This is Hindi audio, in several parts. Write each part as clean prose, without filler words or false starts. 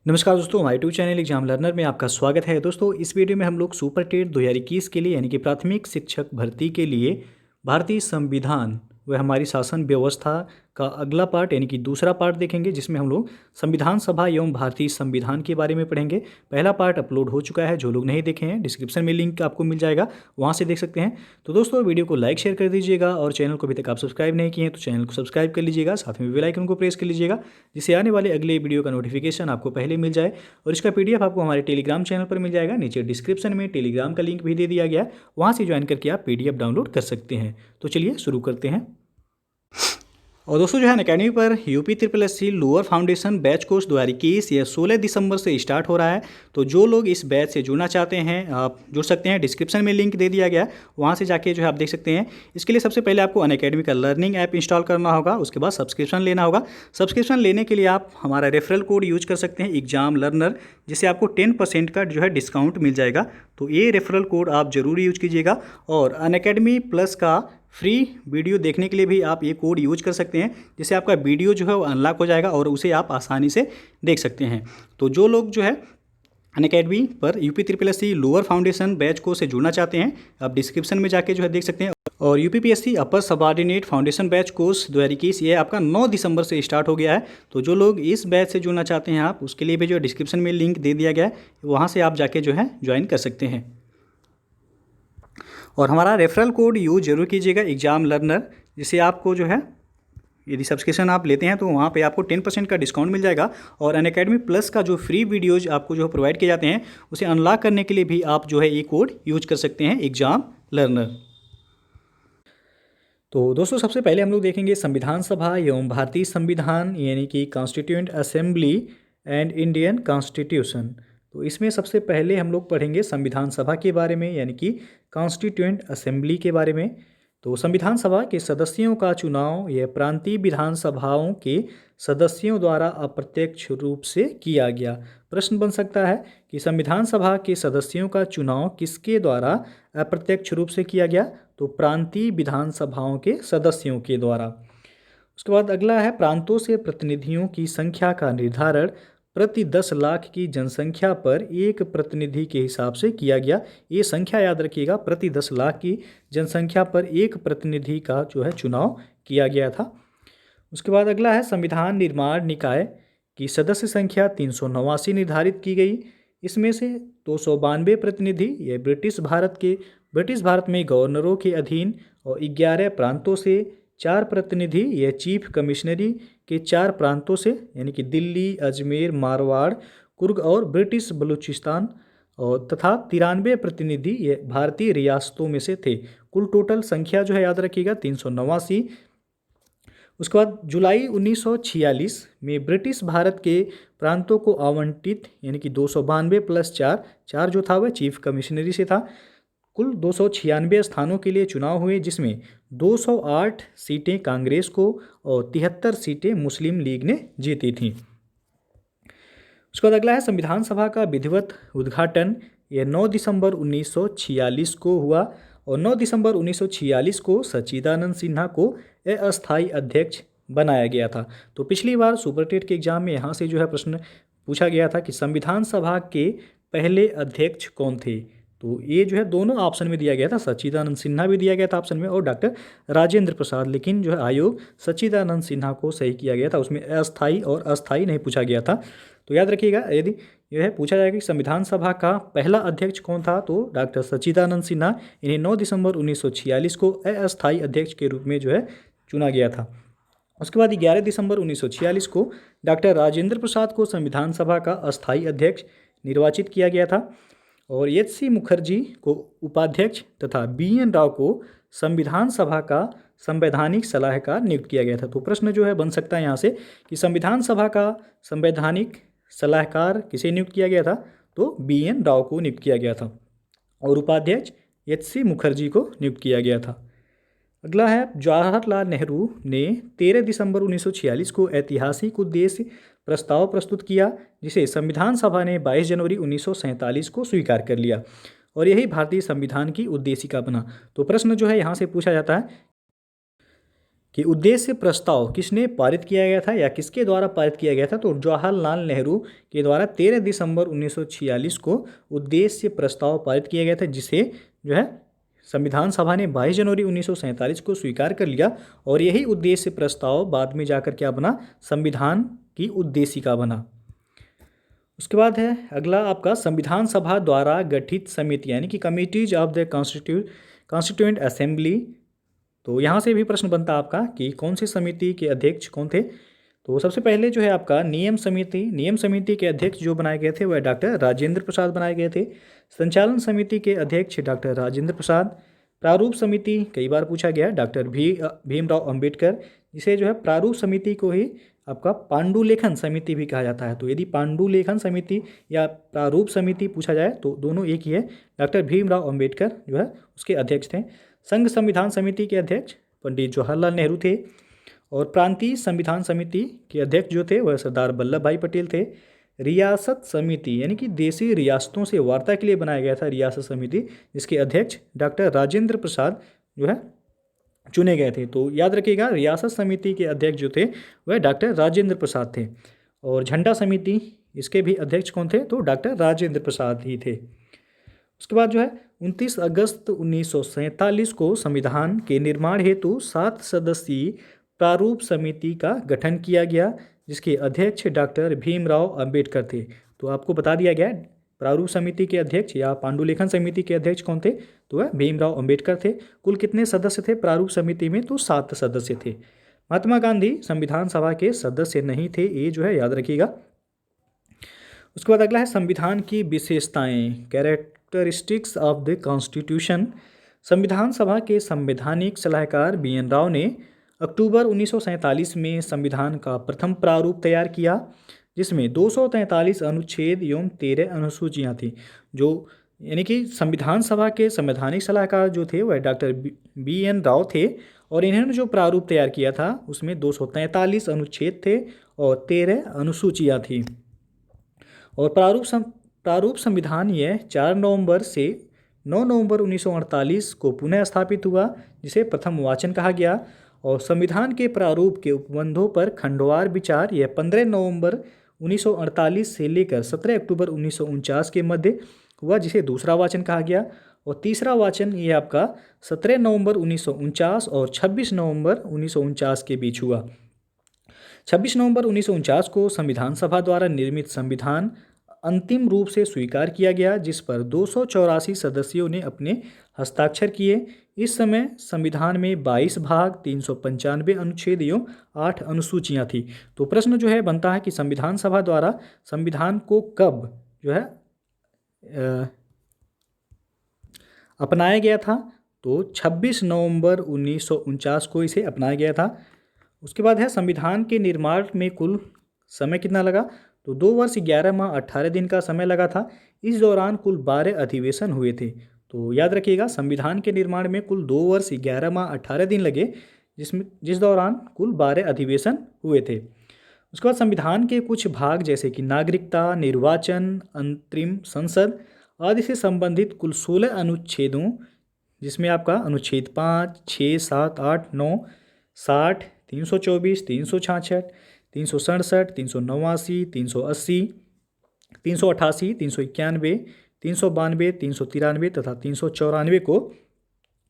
नमस्कार दोस्तों, हमारे यूट्यूब चैनल एग्जाम लर्नर में आपका स्वागत है। दोस्तों, इस वीडियो में हम लोग सुपर टेट 2021 के लिए यानी कि प्राथमिक शिक्षक भर्ती के लिए भारतीय संविधान व हमारी शासन व्यवस्था का अगला पार्ट यानी कि दूसरा पार्ट देखेंगे, जिसमें हम लोग संविधान सभा एवं भारतीय संविधान के बारे में पढ़ेंगे। पहला पार्ट अपलोड हो चुका है, जो लोग नहीं देखे हैं डिस्क्रिप्शन में लिंक आपको मिल जाएगा, वहाँ से देख सकते हैं। तो दोस्तों, वीडियो को लाइक शेयर कर दीजिएगा और चैनल को अभी तक आप सब्सक्राइब नहीं किए हैं तो चैनल को सब्सक्राइब कर लीजिएगा, साथ में बेल आइकन को प्रेस कर लीजिएगा, जिससे आने वाले अगले वीडियो का नोटिफिकेशन आपको पहले मिल जाए। और इसका PDF आपको हमारे टेलीग्राम चैनल पर मिल जाएगा। नीचे डिस्क्रिप्शन में टेलीग्राम का लिंक भी दे दिया गया है, वहाँ से ज्वाइन करके आप PDF डाउनलोड कर सकते हैं। तो चलिए शुरू करते हैं। और दोस्तों, जो है अनअकैडमी पर UP SSC lower foundation batch course 2021 यह 16 दिसंबर से स्टार्ट हो रहा है। तो जो लोग इस बैच से जुड़ना चाहते हैं आप जुड़ सकते हैं। डिस्क्रिप्शन में लिंक दे दिया गया है, वहाँ से जाके जो है आप देख सकते हैं। इसके लिए सबसे पहले आपको अनअकैडमी का लर्निंग ऐप इंस्टॉल करना होगा, उसके बाद सब्सक्रिप्शन लेना होगा। सब्सक्रिप्शन लेने के लिए आप हमारा रेफरल कोड यूज कर सकते हैं एग्जाम लर्नर, जिससे आपको 10% का जो है डिस्काउंट मिल जाएगा। तो ये रेफरल कोड आप ज़रूर यूज कीजिएगा। और अनअकैडमी प्लस का फ्री वीडियो देखने के लिए भी आप ये कोड यूज कर सकते हैं, जिससे आपका वीडियो जो है वो अनलॉक हो जाएगा और उसे आप आसानी से देख सकते हैं। तो जो लोग जो है अनअकैडमी पर UP SSC lower foundation batch को से जुड़ना चाहते हैं, आप डिस्क्रिप्शन में जाके जो है देख सकते हैं। और UPSC अपर सबऑर्डिनेट फाउंडेशन बैच कोर्स 2021 ये आपका 9 दिसंबर से स्टार्ट हो गया है। तो जो लोग इस बैच से जुड़ना चाहते हैं आप, उसके लिए भी जो डिस्क्रिप्शन में लिंक दे दिया गया है, वहाँ से आप जाके जो है ज्वाइन कर सकते हैं। और हमारा रेफरल कोड यूज जरूर कीजिएगा एग्जाम लर्नर, जिससे आपको जो है यदि सब्सक्रिप्शन आप लेते हैं तो वहाँ पे आपको 10% का डिस्काउंट मिल जाएगा। और अनअकैडमी प्लस का जो फ्री वीडियोज आपको जो प्रोवाइड किए जाते हैं, उसे अनलॉक करने के लिए भी आप जो है ये कोड यूज कर सकते हैं एग्जाम लर्नर। तो दोस्तों, सबसे पहले हम लोग देखेंगे संविधान सभा एवं भारतीय संविधान यानी कि constituent assembly and Indian constitution. तो इसमें सबसे पहले हम लोग पढ़ेंगे संविधान सभा के बारे में यानी कि कॉन्स्टिट्यूएंट असेंबली के बारे में। तो संविधान सभा के सदस्यों का चुनाव यह प्रांतीय विधानसभाओं के सदस्यों द्वारा अप्रत्यक्ष रूप से किया गया। प्रश्न बन सकता है कि संविधान सभा के सदस्यों का चुनाव किसके द्वारा अप्रत्यक्ष रूप से किया गया? तो प्रांतीय विधानसभाओं के सदस्यों के द्वारा। उसके बाद अगला है प्रांतों से प्रतिनिधियों की संख्या का निर्धारण प्रति 10 लाख की जनसंख्या पर एक प्रतिनिधि के हिसाब से किया गया। ये संख्या याद रखिएगा, प्रति 10 लाख की जनसंख्या पर एक प्रतिनिधि का जो है चुनाव किया गया था। उसके बाद अगला है संविधान निर्माण निकाय की सदस्य संख्या 389 निर्धारित की गई। इसमें से 292 प्रतिनिधि ये ब्रिटिश भारत में गवर्नरों के अधीन और 11 प्रांतों से 4 प्रतिनिधि ये चीफ कमिश्नरी के 4 प्रांतों से यानी कि दिल्ली, अजमेर, मारवाड़, कुर्ग और ब्रिटिश बलूचिस्तान और तथा 93 प्रतिनिधि ये भारतीय रियासतों में से थे। कुल टोटल संख्या जो है याद रखिएगा 389। उसके बाद जुलाई 1946 में ब्रिटिश भारत के प्रांतों को आवंटित यानी कि 292 प्लस 4 जो था वह चीफ कमिश्नरी से था। कुल 296 स्थानों के लिए चुनाव हुए, जिसमें 208 सीटें कांग्रेस को और 73 सीटें मुस्लिम लीग ने जीती थीं। उसके बाद अगला है संविधान सभा का विधिवत उद्घाटन यह 9 दिसंबर 1946 को हुआ और 9 दिसंबर 1946 को सच्चिदानंद सिन्हा को अस्थायी अध्यक्ष बनाया गया था। तो पिछली बार सुपर टेट के एग्जाम में यहाँ से जो है प्रश्न पूछा गया था कि संविधान सभा के पहले अध्यक्ष कौन थे। तो ये जो है दोनों ऑप्शन में दिया गया था, सच्चिदानंद सिन्हा भी दिया गया था ऑप्शन में और डॉक्टर राजेंद्र प्रसाद, लेकिन जो है आयोग सच्चिदानंद सिन्हा को सही किया गया था, उसमें अस्थायी और अस्थायी नहीं पूछा गया था। तो याद रखिएगा, यदि यह पूछा जाएगा कि संविधान सभा का पहला अध्यक्ष कौन था, तो डॉक्टर सच्चिदानंद सिन्हा, इन्हें 9 दिसंबर 1946 को अस्थायी अध्यक्ष के रूप में जो है चुना गया था। उसके बाद 11 दिसंबर 1946 को डॉक्टर राजेंद्र प्रसाद को संविधान सभा का अस्थायी अध्यक्ष निर्वाचित किया गया था और HC मुखर्जी को उपाध्यक्ष तथा BN राव को संविधान सभा का संवैधानिक सलाहकार नियुक्त किया गया था। तो प्रश्न जो है बन सकता है यहाँ से कि संविधान सभा का संवैधानिक सलाहकार किसे नियुक्त किया गया था, तो BN राव को नियुक्त किया गया था और उपाध्यक्ष HC मुखर्जी को नियुक्त किया गया था। अगला है जवाहरलाल नेहरू ने 13 दिसंबर 1946 को ऐतिहासिक उद्देश्य प्रस्ताव प्रस्तुत किया, जिसे संविधान सभा ने 22 जनवरी 1947 को स्वीकार कर लिया और यही भारतीय संविधान की उद्देशिका बना। तो प्रश्न जो है यहाँ से पूछा जाता है कि उद्देश्य प्रस्ताव किसने पारित किया गया था या किसके द्वारा पारित किया गया था, तो जवाहरलाल नेहरू के द्वारा 13 दिसंबर 1946 को उद्देश्य प्रस्ताव पारित किया गया था, जिसे जो है संविधान सभा ने 22 जनवरी 1947 को स्वीकार कर लिया। और यही उद्देश्य प्रस्ताव बाद में जाकर क्या बना, संविधान की उद्देशिका बना। उसके बाद है अगला आपका संविधान सभा द्वारा गठित समिति यानी कि committees of the constituent assembly. तो यहाँ से भी प्रश्न बनता है आपका कि कौन सी समिति के अध्यक्ष कौन थे। तो सबसे पहले जो है आपका नियम समिति के अध्यक्ष जो बनाए गए थे वह डॉक्टर राजेंद्र प्रसाद बनाए गए थे। संचालन समिति के अध्यक्ष डॉक्टर राजेंद्र प्रसाद। प्रारूप समिति कई बार पूछा गया, डॉक्टर भीमराव अंबेडकर, जिसे जो है प्रारूप समिति को ही आपका पांडुलेखन समिति भी कहा जाता है। तो यदि पांडुलेखन समिति या प्रारूप समिति पूछा जाए तो दोनों एक ही है। डॉक्टर भीमराव अंबेडकर जो है उसके अध्यक्ष थे। संघ संविधान समिति के अध्यक्ष पंडित जवाहरलाल नेहरू थे। और प्रांतीय संविधान समिति के अध्यक्ष जो थे वह सरदार वल्लभ भाई पटेल थे। रियासत समिति यानी कि देशी रियासतों से वार्ता के लिए बनाया गया था रियासत समिति, जिसके अध्यक्ष डॉक्टर राजेंद्र प्रसाद जो है चुने गए थे। तो याद रखिएगा रियासत समिति के अध्यक्ष जो थे वह डॉक्टर राजेंद्र प्रसाद थे। और झंडा समिति इसके भी अध्यक्ष कौन थे, तो डॉक्टर राजेंद्र प्रसाद ही थे। उसके बाद जो है 29 अगस्त 1947 को संविधान के निर्माण हेतु 7 सदस्यीय प्रारूप समिति का गठन किया गया, जिसके अध्यक्ष डॉक्टर भीमराव अंबेडकर थे। तो आपको बता दिया गया प्रारूप समिति के अध्यक्ष या पांडुलेखन समिति के अध्यक्ष कौन थे, तो वह भीमराव अंबेडकर थे। कुल कितने सदस्य थे प्रारूप समिति में, तो 7 सदस्य थे। महात्मा गांधी संविधान सभा के सदस्य नहीं थे, ये जो है याद रखिएगा। उसके बाद अगला है संविधान की विशेषताएं, कैरेक्टरिस्टिक्स ऑफ द कॉन्स्टिट्यूशन। संविधान सभा के संवैधानिक सलाहकार BN राव ने अक्टूबर 1947 में संविधान का प्रथम प्रारूप तैयार किया, जिसमें 243 अनुच्छेद एवं 13 अनुसूचियाँ थीं। जो यानी कि संविधान सभा के संवैधानिक सलाहकार जो थे वह डॉक्टर BN राव थे। और इन्होंने जो प्रारूप तैयार किया था उसमें 243 अनुच्छेद थे और 13 अनुसूचियाँ थीं। और प्रारूप संविधान यह 4 नवंबर से 9 नवंबर 1948 को पुनः स्थापित हुआ, जिसे प्रथम वाचन कहा गया। और संविधान के प्रारूप के उपबंधों पर खंडवार विचार यह 15 नवंबर 1948 से लेकर 17 अक्टूबर 1949 के मध्य हुआ, जिसे दूसरा वाचन कहा गया। और तीसरा वाचन ये आपका 17 नवंबर 1949 और 26 नवंबर 1949 के बीच हुआ। 26 नवंबर 1949 को संविधान सभा द्वारा निर्मित संविधान अंतिम रूप से स्वीकार किया गया, जिस पर 284 सदस्यों ने अपने हस्ताक्षर किए। इस समय संविधान में 22 भाग, 395 अनुच्छेद एवं 8 अनुसूचियाँ थी। तो प्रश्न जो है बनता है कि संविधान सभा द्वारा संविधान को कब जो है अपनाया गया था, तो 26 नवंबर 1949 को इसे अपनाया गया था। उसके बाद है संविधान के निर्माण में कुल समय कितना लगा, तो 2 वर्ष 11 माह 18 दिन का समय लगा था। इस दौरान कुल 12 अधिवेशन हुए थे। तो याद रखिएगा संविधान के निर्माण में कुल 2 वर्ष 11 माह 18 दिन लगे, जिस दौरान कुल 12 अधिवेशन हुए थे। उसके बाद संविधान के कुछ भाग जैसे कि नागरिकता, निर्वाचन, अंतरिम संसद आदि से संबंधित कुल 16 अनुच्छेदों, जिसमें आपका अनुच्छेद 5, 6, 7, 8, 9, 60, 324, 366, 367, 389, 380, 388, 391, 392, 393 तथा 394 को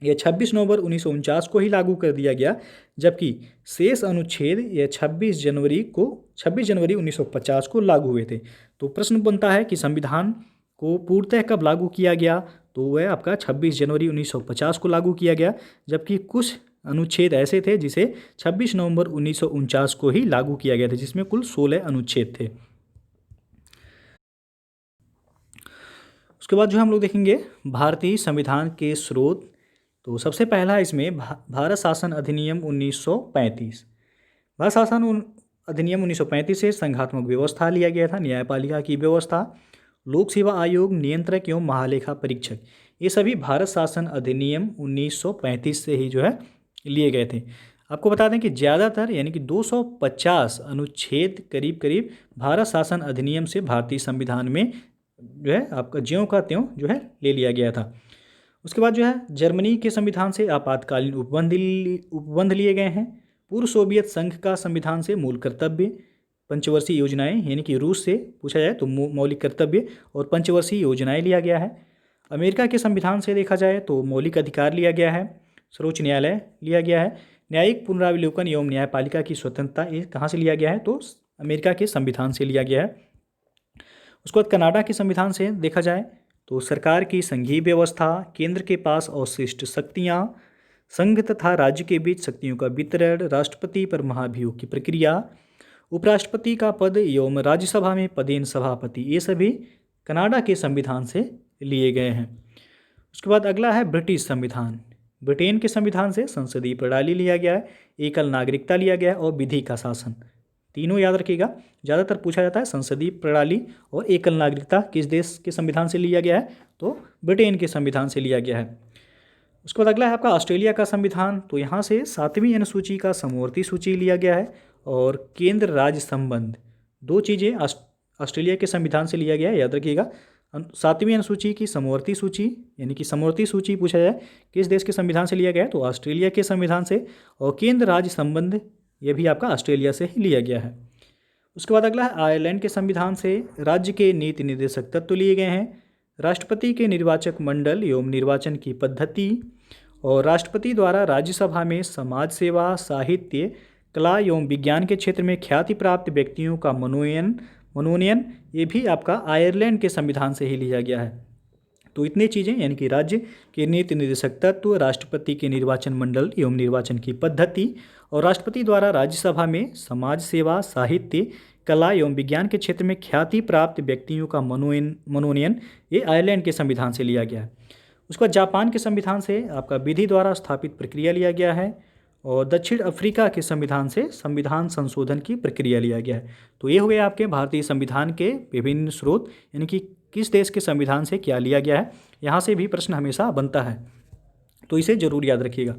यह 26 नवंबर 1949 को ही लागू कर दिया गया, जबकि शेष अनुच्छेद यह 26 जनवरी 1950 को लागू हुए थे। तो प्रश्न बनता है कि संविधान को पूर्णतः कब लागू किया गया, तो वह आपका 26 जनवरी 1950 को लागू किया गया, जबकि कुछ अनुच्छेद ऐसे थे जिसे 26 नवंबर 1949 को ही लागू किया गया था, जिसमें कुल 16 अनुच्छेद थे। उसके बाद जो हम लोग देखेंगे भारतीय संविधान के स्रोत। तो सबसे पहला इसमें भारत शासन अधिनियम 1935। भारत शासन अधिनियम 1935 से संघात्मक व्यवस्था लिया गया था, न्यायपालिका की व्यवस्था, लोक सेवा आयोग, नियंत्रक एवं महालेखा परीक्षक, ये सभी भारत शासन अधिनियम 1935 से ही जो है लिए गए थे। आपको बता दें कि ज़्यादातर यानी कि 250 अनुच्छेद करीब करीब भारत शासन अधिनियम से भारतीय संविधान में जो है आपका ज्यों का त्यों जो है ले लिया गया था। उसके बाद जो है जर्मनी के संविधान से आपातकालीन उपबंध लिए गए हैं। पूर्व सोवियत संघ का संविधान से मूल कर्तव्य, पंचवर्षीय योजनाएं यानी कि रूस से पूछा जाए तो मौलिक कर्तव्य और पंचवर्षीय योजनाएं लिया गया है। अमेरिका के संविधान से देखा जाए तो मौलिक अधिकार लिया गया है, सर्वोच्च न्यायालय लिया गया है, न्यायिक पुनरावलोकन एवं न्यायपालिका की स्वतंत्रता, ये कहाँ से लिया गया है तो अमेरिका के संविधान से लिया गया है। उसके बाद कनाडा के संविधान से देखा जाए तो सरकार की संघीय व्यवस्था, केंद्र के पास अवशिष्ट शक्तियाँ, संघ तथा राज्य के बीच शक्तियों का वितरण, राष्ट्रपति पर महाभियोग की प्रक्रिया, उपराष्ट्रपति का पद एवं राज्यसभा में पदेन सभापति, ये सभी कनाडा के संविधान से लिए गए हैं। उसके बाद अगला है ब्रिटिश संविधान। ब्रिटेन के संविधान से संसदीय प्रणाली लिया गया है, एकल नागरिकता लिया गया है और विधि का शासन, तीनों याद रखिएगा। ज़्यादातर पूछा जाता है संसदीय प्रणाली और एकल नागरिकता किस देश के संविधान से लिया गया है तो ब्रिटेन के संविधान से लिया गया है। उसके बाद अगला है आपका ऑस्ट्रेलिया का संविधान। तो यहाँ से 7वीं अनुसूची का समवर्ती सूची लिया गया है और केंद्र राज्य संबंध, दो चीज़ें ऑस्ट्रेलिया के संविधान से लिया गया है, याद रखिएगा। 7वीं अनुसूची की समवर्ती सूची यानी कि समवर्ती सूची पूछा जाए किस देश के संविधान से लिया गया है तो ऑस्ट्रेलिया के संविधान से, और केंद्र राज्य संबंध ये भी आपका ऑस्ट्रेलिया से ही लिया गया है। उसके बाद अगला है आयरलैंड के संविधान से राज्य के नीति निर्देशक तत्व लिए गए हैं, राष्ट्रपति के निर्वाचक मंडल एवं निर्वाचन की पद्धति, और राष्ट्रपति द्वारा राज्यसभा में समाज सेवा, साहित्य, कला एवं विज्ञान के क्षेत्र में ख्याति प्राप्त व्यक्तियों का मनोनयन ये भी आपका आयरलैंड के संविधान से ही लिया गया है। तो इतनी चीज़ें यानी कि राज्य के नीति निर्देशक तत्व, राष्ट्रपति के निर्वाचन मंडल एवं निर्वाचन की पद्धति, और राष्ट्रपति द्वारा राज्यसभा में समाज सेवा, साहित्य, कला एवं विज्ञान के क्षेत्र में ख्याति प्राप्त व्यक्तियों का मनोनयन ये आयरलैंड के संविधान से लिया गया है। उसके बाद जापान के संविधान से आपका विधि द्वारा स्थापित प्रक्रिया लिया गया है, और दक्षिण अफ्रीका के संविधान से संविधान संशोधन की प्रक्रिया लिया गया है। तो ये हो गए आपके भारतीय संविधान के विभिन्न स्रोत, यानी कि किस देश के संविधान से क्या लिया गया है। यहाँ से भी प्रश्न हमेशा बनता है, तो इसे जरूर याद रखिएगा।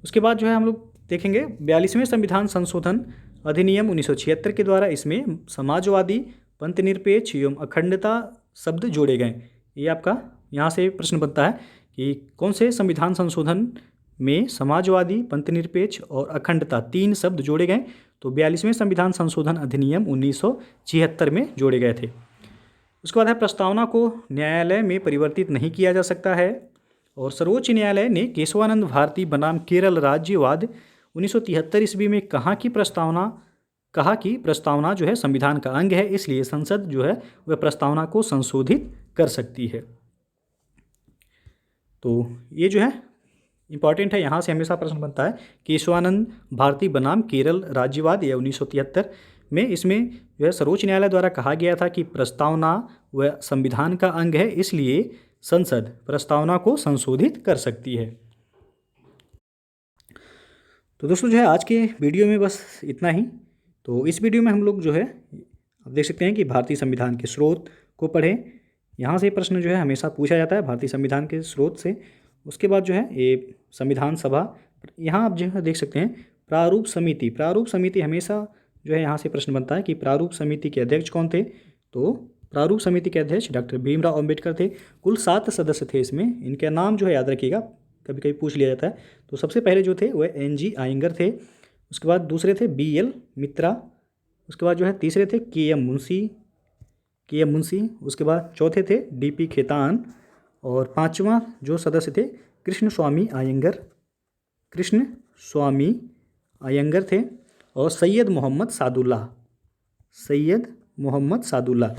उसके बाद जो है हम लोग देखेंगे 42वें संविधान संशोधन अधिनियम 1976 के द्वारा इसमें समाजवादी, पंथनिरपेक्ष एवं अखंडता शब्द जोड़े गए। ये आपका यहाँ से प्रश्न बनता है कि कौन से संविधान संशोधन में समाजवादी, पंथनिरपेक्ष और अखंडता 3 शब्द जोड़े गए। तो 42वें संविधान संशोधन अधिनियम 1976 में जोड़े गए थे। उसके बाद है प्रस्तावना को न्यायालय में परिवर्तित नहीं किया जा सकता है, और सर्वोच्च न्यायालय ने केशवानंद भारती बनाम केरल राज्यवाद 1973 ईस्वी में कहा कि प्रस्तावना जो है संविधान का अंग है, इसलिए संसद जो है वह प्रस्तावना को संशोधित कर सकती है। तो ये जो है इंपॉर्टेंट है, यहाँ से हमेशा प्रश्न बनता है केशवानंद भारती बनाम केरल राज्यवाद या 1973 में, इसमें जो है सर्वोच्च न्यायालय द्वारा कहा गया था कि प्रस्तावना वह संविधान का अंग है, इसलिए संसद प्रस्तावना को संशोधित कर सकती है। तो दोस्तों जो है आज के वीडियो में बस इतना ही। तो इस वीडियो में हम लोग जो है आप देख सकते हैं कि भारतीय संविधान के स्रोत को पढ़ें। यहाँ से प्रश्न जो है हमेशा पूछा जाता है भारतीय संविधान के स्रोत से। उसके बाद जो है ये संविधान सभा, यहाँ आप जो है देख सकते हैं प्रारूप समिति हमेशा जो है यहाँ से प्रश्न बनता है कि प्रारूप समिति के अध्यक्ष कौन थे। तो प्रारूप समिति के अध्यक्ष डॉक्टर भीमराव अंबेडकर थे। कुल 7 सदस्य थे इसमें, इनका नाम जो है याद रखिएगा, कभी कभी पूछ लिया जाता है। तो सबसे पहले जो थे वह NG आयंगर थे, उसके बाद दूसरे थे BL मित्रा, उसके बाद जो है तीसरे थे KM मुंशी, उसके बाद चौथे थे DP खेतान, और 5वां जो सदस्य थे कृष्ण स्वामी आयंगर थे, और सैयद मोहम्मद सादुल्लाह।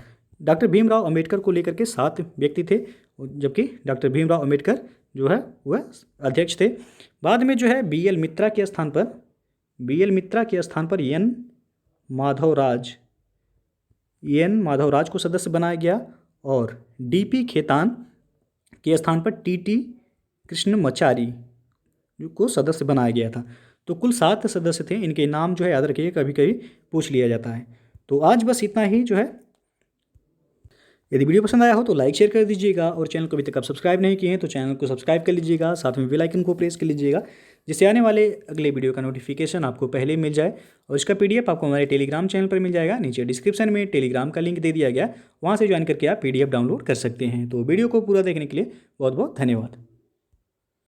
डॉक्टर भीमराव अंबेडकर को लेकर के 7 व्यक्ति थे, जबकि डॉक्टर भीमराव अंबेडकर जो है वह अध्यक्ष थे। बाद में जो है BL मित्रा के स्थान पर एन माधवराज को सदस्य बनाया गया, और DP खेतान के स्थान पर TT कृष्णमचारी को सदस्य बनाया गया था। तो कुल 7 सदस्य थे, इनके नाम जो है याद रखिए, कभी कभी पूछ लिया जाता है। तो आज बस इतना ही जो है। यदि वीडियो पसंद आया हो तो लाइक शेयर कर दीजिएगा, और चैनल को अभी तक आप सब्सक्राइब नहीं किए हैं तो चैनल को सब्सक्राइब कर लीजिएगा, साथ में बेल आइकन को प्रेस कर लीजिएगा, जिससे आने वाले अगले वीडियो का नोटिफिकेशन आपको पहले मिल जाए। और इसका PDF आपको हमारे टेलीग्राम चैनल पर मिल जाएगा, नीचे डिस्क्रिप्शन में टेलीग्राम का लिंक दे दिया गया, वहाँ से ज्वाइन करके आप PDF डाउनलोड कर सकते हैं। तो वीडियो को पूरा देखने के लिए बहुत बहुत धन्यवाद।